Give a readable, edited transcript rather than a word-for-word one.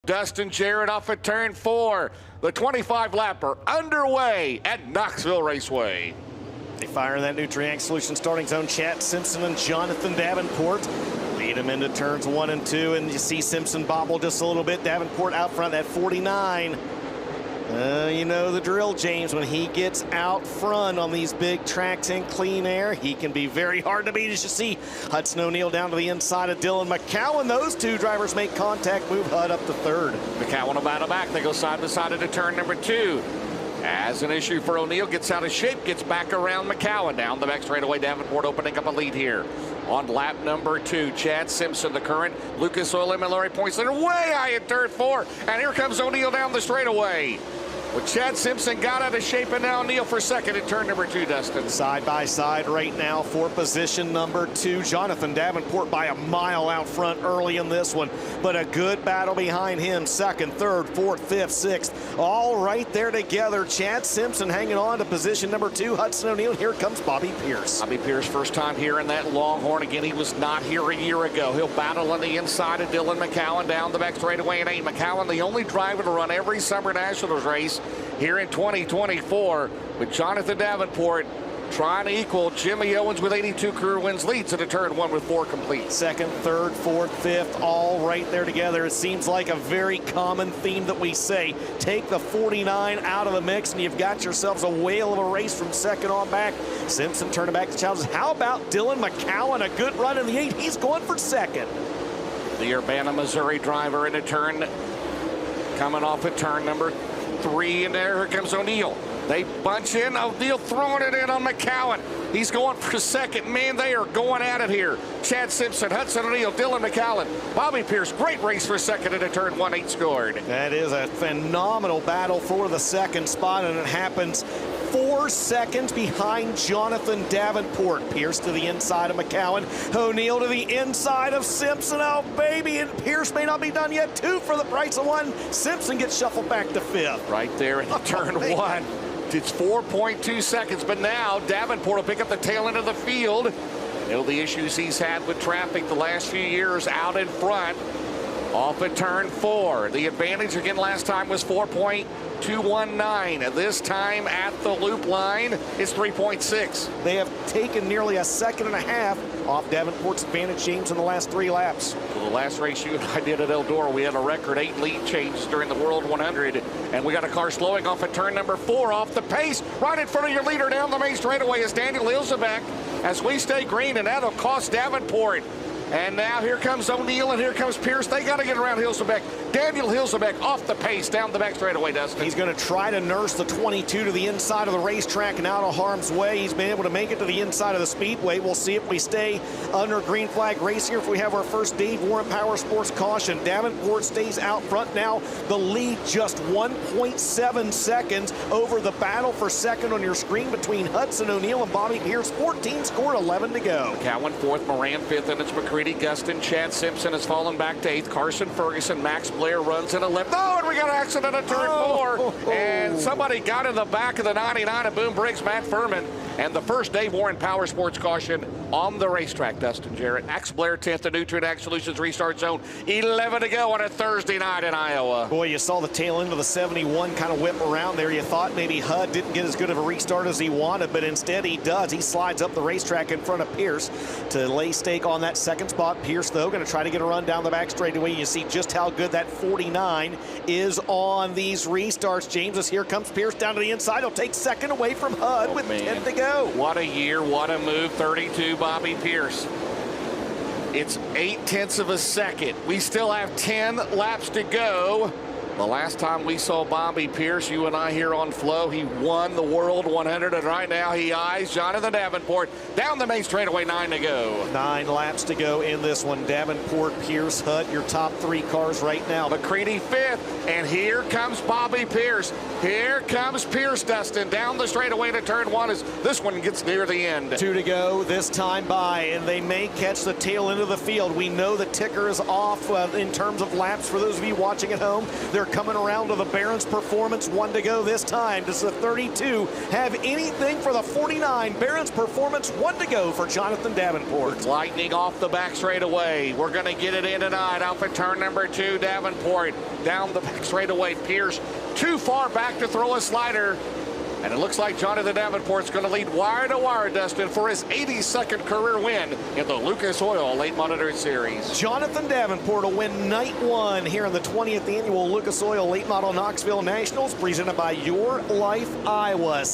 Dustin Jarrett off at turn 4. The 25-lapper underway at Knoxville Raceway. They fire in that new Triangle Solution starting zone. Chad Simpson and Jonathan Davenport lead them into turns 1 and 2, and you see Simpson bobble just a little bit. Davenport out front at 49. You know the drill, James. When he gets out front on these big tracks in clean air, he can be very hard to beat. As you see, Hudson O'Neal down to the inside of Dylan McCowan. Those two drivers make contact, move Hud up to third. McCowan will battle back. They go side by side into turn number 2. As an issue for O'Neal, gets out of shape, gets back around McCowan. Down the back straightaway, Davenport opening up a lead here. On lap number 2, Chad Simpson, the current Lucas Oil MLR points leader, way high at turn 4. And here comes O'Neal down the straightaway. Well, Chad Simpson got out of shape, and now O'Neal for second at turn number 2, Dustin. Side by side right now for position number 2. Jonathan Davenport by a mile out front early in this one, but a good battle behind him. Second, third, fourth, fifth, sixth, all right there together. Chad Simpson hanging on to position number 2. Hudson O'Neal. Here comes Bobby Pierce. Bobby Pierce, first time here in that Longhorn. Again, he was not here a year ago. He'll battle on the inside of Dylan McCowan down the back straightaway in 8. McCowan, the only driver to run every Summer Nationals race here in 2024, with Jonathan Davenport trying to equal Jimmy Owens with 82 career wins, leads into turn 1 with 4 complete. Second, third, fourth, fifth, all right there together. It seems like a very common theme that we say. Take the 49 out of the mix, and you've got yourselves a whale of a race from second on back. Simpson turning back to challenges. How about Dylan McCowan? A good run in the 8. He's going for second. The Urbana, Missouri driver into turn, coming off at turn number 3, and here comes O'Neal. They bunch in. O'Neal throwing it in on McCowan. He's going for second. Man, they are going at it here. Chad Simpson, Hudson O'Neal, Dylan McCowan, Bobby Pierce. Great race for second into turn 1. 8 scored. That is a phenomenal battle for the second spot, and it happens 4 seconds behind Jonathan Davenport. Pierce to the inside of McCowan. O'Neal to the inside of Simpson. Oh, baby, and Pierce may not be done yet. 2 for the price of 1. Simpson gets shuffled back to 5th. Right there in turn 1. It's 4.2 seconds, but now Davenport will pick up the tail end of the field. You know the issues he's had with traffic the last few years out in front. Off at turn 4. The advantage again last time was 4.219. This time at the loop line, it's 3.6. They have taken nearly a second and a half off Davenport's advantage, James, in the last 3 laps. So the last race you and I did at Eldora, we had a record 8 lead changes during the World 100, and we got a car slowing off at turn number 4 off the pace. Right in front of your leader down the main straightaway is Daniel Hilsebeck as we stay green, and that'll cost Davenport. And now here comes O'Neal and here comes Pierce. They got to get around Hilsebeck. Daniel Hilsebeck off the pace down the back straightaway, Dustin. He's going to try to nurse the 22 to the inside of the racetrack and out of harm's way. He's been able to make it to the inside of the speedway. We'll see if we stay under green flag race here, if we have our first Dave Warren Power Sports caution. Davenport stays out front now. The lead just 1.7 seconds over the battle for second on your screen between Hudson O'Neal and Bobby Pierce. 14 scored, 11 to go. Cowan 4th, Moran 5th, and it's McCready, Gustin. Chad Simpson has fallen back to 8th. Carson Ferguson, Max Blair runs in 11th. Oh, and we got an accident at turn 4. And somebody got in the back of the 99 of Boom Briggs, Matt Furman. And the first Dave Warren Power Sports caution on the racetrack, Dustin Jarrett. Max Blair 10th, the new Triangle Solutions restart zone. 11 to go on a Thursday night in Iowa. Boy, you saw the tail end of the 71 kind of whip around there. You thought maybe Hud didn't get as good of a restart as he wanted, but instead he does. He slides up the racetrack in front of Pierce to lay stake on that second spot. Pierce, though, going to try to get a run down the back straightaway. You see just how good that 49 is on these restarts. James, as here comes Pierce down to the inside. He'll take second away from Hud with 10 to go. What a year, what a move. 32, Bobby Pierce. It's 0.8 of a second. We still have 10 laps to go. The last time we saw Bobby Pierce, you and I here on Flow, he won the World 100, and right now he eyes Jonathan Davenport down the main straightaway. 9 to go. 9 laps to go in this one. Davenport, Pierce, Hud, your top 3 cars right now. McCready 5th, and here comes Bobby Pierce. Here comes Pierce, Dustin, down the straightaway to turn 1 as this one gets near the end. 2 to go this time by, and they may catch the tail end of the field. We know the ticker is off in terms of laps for those of you watching at home. They're coming around to the Barron's Performance. 1 to go this time. Does the 32 have anything for the 49? Barron's Performance, 1 to go for Jonathan Davenport. Lightning off the back straightaway. We're going to get it in tonight. Out for turn number 2, Davenport. Down the back straightaway. Pierce too far back to throw a slider. And it looks like Jonathan Davenport's going to lead wire to wire, Dustin, for his 82nd career win in the Lucas Oil Late Monitor Series. Jonathan Davenport will win night 1 here in the 20th annual Lucas Oil Late Model Knoxville Nationals, presented by Your Life Iowa.